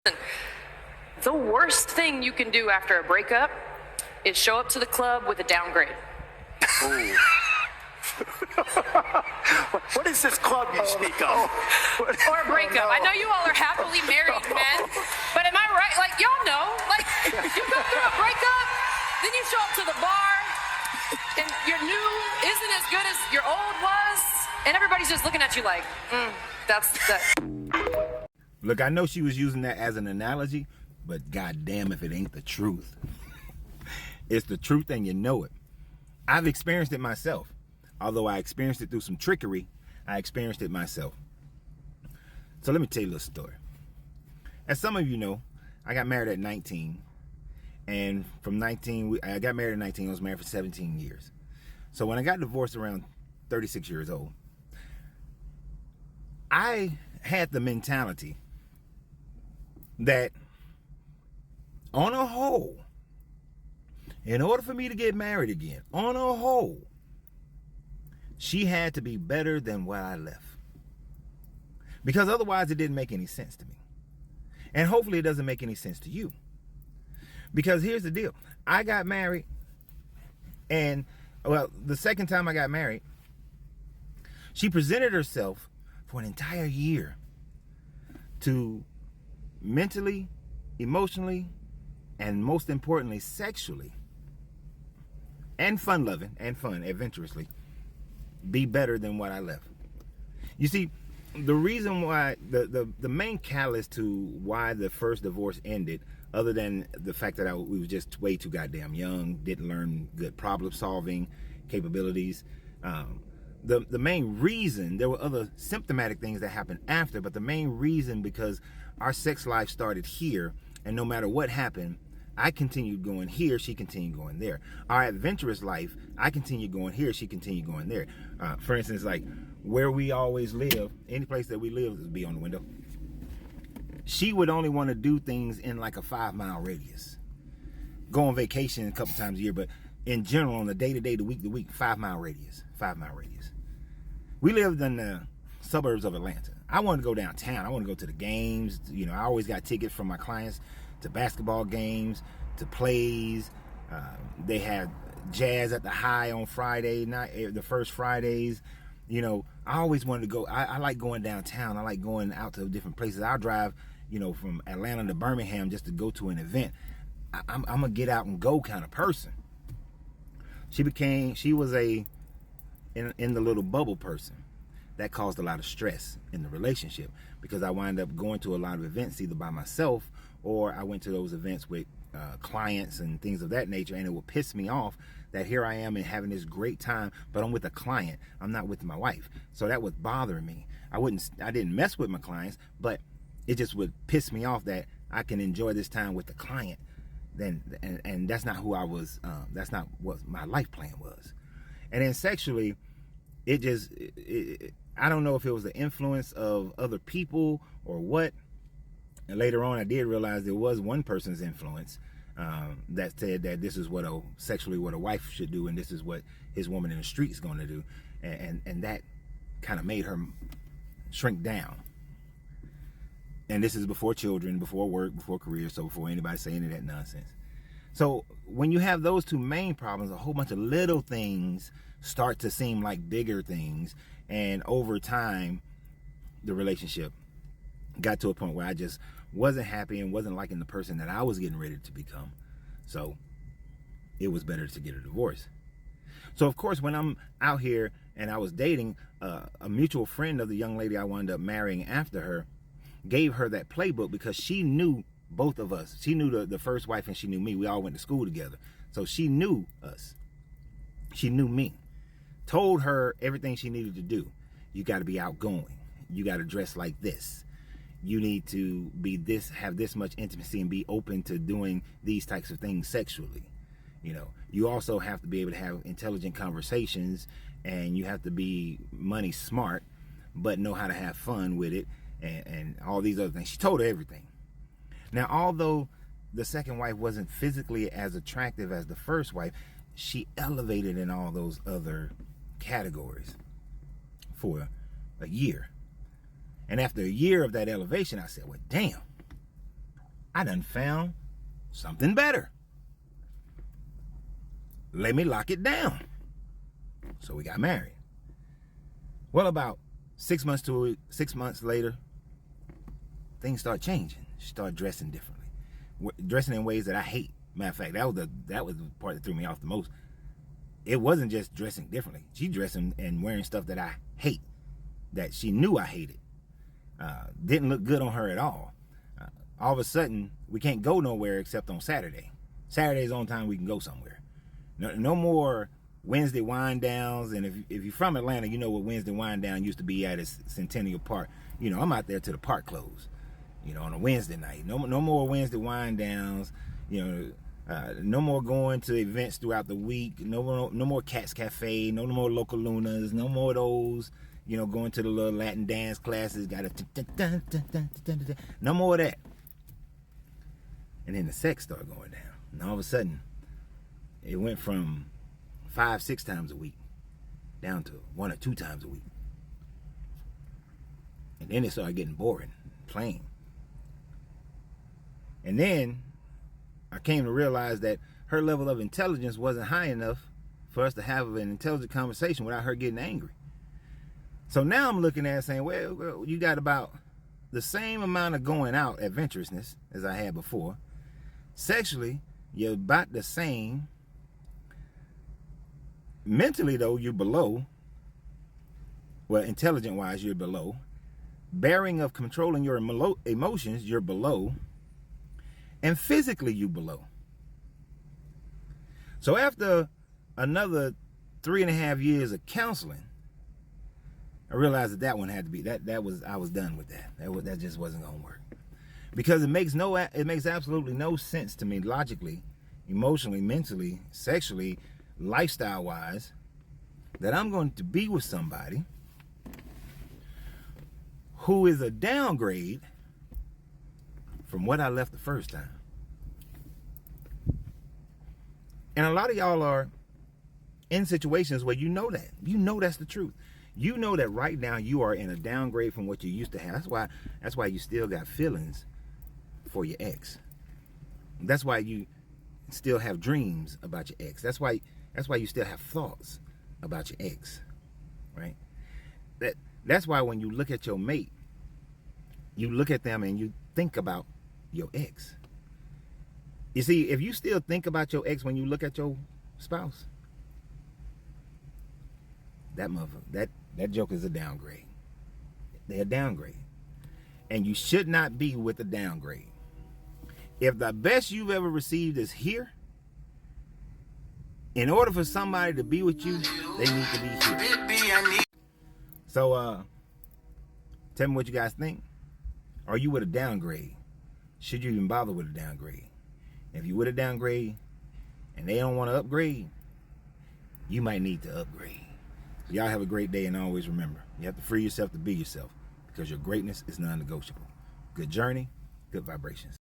The worst thing you can do after a breakup is show up to the club with a downgrade. Ooh. What is this club you speak of? Or a breakup. I know you all are happily married men, but am I right? Like, y'all know, like, you go through a breakup, then you show up to the bar, and your new isn't as good as your old was, and everybody's just looking at you like, that's that. Look, I know she was using that as an analogy, but goddamn if it ain't the truth. It's the truth and you know it. I've experienced it myself. Although I experienced it through some trickery, I experienced it myself. So let me tell you a little story. As some of you know, I got married at 19. And from 19, I got married at 19. I was married for 17 years. So when I got divorced around 36 years old, I had the mentality that on a whole, in order for me to get married again, on a whole, she had to be better than what I left. Because otherwise it didn't make any sense to me. And hopefully it doesn't make any sense to you. Because here's the deal. I got married, and well, the second time I got married, she presented herself for an entire year to mentally, emotionally, and most importantly, sexually, and fun-loving, and fun, adventurously, be better than what I left. You see, the reason why, the main catalyst to why the first divorce ended, other than the fact that we was just way too goddamn young, didn't learn good problem-solving capabilities, the main reason, there were other symptomatic things that happened after, but the main reason, because our sex life started here, and no matter what happened, I continued going here, she continued going there. Our adventurous life, I continued going here, she continued going there. For instance, like where we always live, any place that we live would be on the window. She would only want to do things in like a 5-mile radius. Go on vacation a couple times a year, but in general, on the day-to-day, the week-to-week, 5-mile radius. 5-mile radius. We lived in the suburbs of Atlanta. I wanted to go downtown. I wanted to go to the games. You know, I always got tickets from my clients to basketball games, to plays. They had jazz at the High on Friday night, the first Fridays. You know, I always wanted to go. I like going downtown. I like going out to different places. I'll drive, you know, from Atlanta to Birmingham just to go to an event. I'm a get out and go kind of person. She was in the little bubble person. That caused a lot of stress in the relationship, because I wound up going to a lot of events either by myself, or I went to those events with clients and things of that nature, and it would piss me off that here I am and having this great time, but I'm with a client. I'm not with my wife. So that was bothering me. I didn't mess with my clients, but it just would piss me off that I can enjoy this time with the client. And that's not who I was. That's not what my life plan was. And then sexually, I don't know if it was the influence of other people or what. And later on, I did realize there was one person's influence that said that this is sexually what a wife should do, and this is what his woman in the street is going to do, and that kind of made her shrink down. And this is before children, before work, before career, so before anybody say any of that nonsense. So when you have those two main problems, a whole bunch of little things start to seem like bigger things, and over time, the relationship got to a point where I just wasn't happy and wasn't liking the person that I was getting ready to become. So it was better to get a divorce. So of course, when I'm out here and I was dating, a mutual friend of the young lady I wound up marrying after her gave her that playbook, because she knew both of us. She knew the first wife and she knew me. We all went to school together. So she knew us. She knew me. Told her everything she needed to do. You got to be outgoing. You got to dress like this. You need to have this much intimacy and be open to doing these types of things sexually. You know, you also have to be able to have intelligent conversations, and you have to be money smart, but know how to have fun with it, and all these other things. She told her everything. Now, although the second wife wasn't physically as attractive as the first wife, she elevated in all those other categories for a year. And after a year of that elevation, I said, well, damn, I done found something better. Let me lock it down. So we got married. Well, about 6 months later, things start changing. She started dressing differently, dressing in ways that I hate. Matter of fact, that was the part that threw me off the most. It wasn't just dressing differently. She dressing and wearing stuff that I hate, that she knew I hated. Didn't look good on her at all. All of a sudden, we can't go nowhere except on Saturday. Saturday's the only time we can go somewhere. No more Wednesday wind downs. And if you're from Atlanta, you know what Wednesday wind down used to be at is Centennial Park. You know, I'm out there till the park close. You know, on a Wednesday night. No more Wednesday wind downs. You know, no more going to events throughout the week. No more Cats Cafe. No more Local Lunas. No more of those. You know, going to the little Latin dance classes. No more of that. And then the sex started going down. And all of a sudden, it went from 5-6 times a week down to 1 or 2 times a week. And then it started getting boring, plain. And then I came to realize that her level of intelligence wasn't high enough for us to have an intelligent conversation without her getting angry. So now I'm looking at it saying, well, you got about the same amount of going out adventurousness as I had before. Sexually, you're about the same. Mentally, though, you're below. Well, intelligent-wise, you're below. Bearing of controlling your emotions, you're below. And physically, you're below. So after another 3.5 years of counseling, I realized that one had to be I was done with that. That just wasn't gonna work, because it makes absolutely no sense to me logically, emotionally, mentally, sexually, lifestyle wise, that I'm going to be with somebody who is a downgrade from what I left the first time. And a lot of y'all are in situations where you know that's the truth. You know that right now you are in a downgrade from what you used to have. That's why you still got feelings for your ex. That's why you still have dreams about your ex. That's why you still have thoughts about your ex, right? That's why when you look at your mate, you look at them and you think about your ex. You see, if you still think about your ex when you look at your spouse, that joke is a downgrade. They're a downgrade. And you should not be with a downgrade. If the best you've ever received is here, in order for somebody to be with you, they need to be here. So, tell me what you guys think. Are you with a downgrade? Should you even bother with a downgrade? If you're with a downgrade and they don't want to upgrade, you might need to upgrade. So y'all have a great day, and always remember, you have to free yourself to be yourself, because your greatness is non-negotiable. Good journey, good vibrations.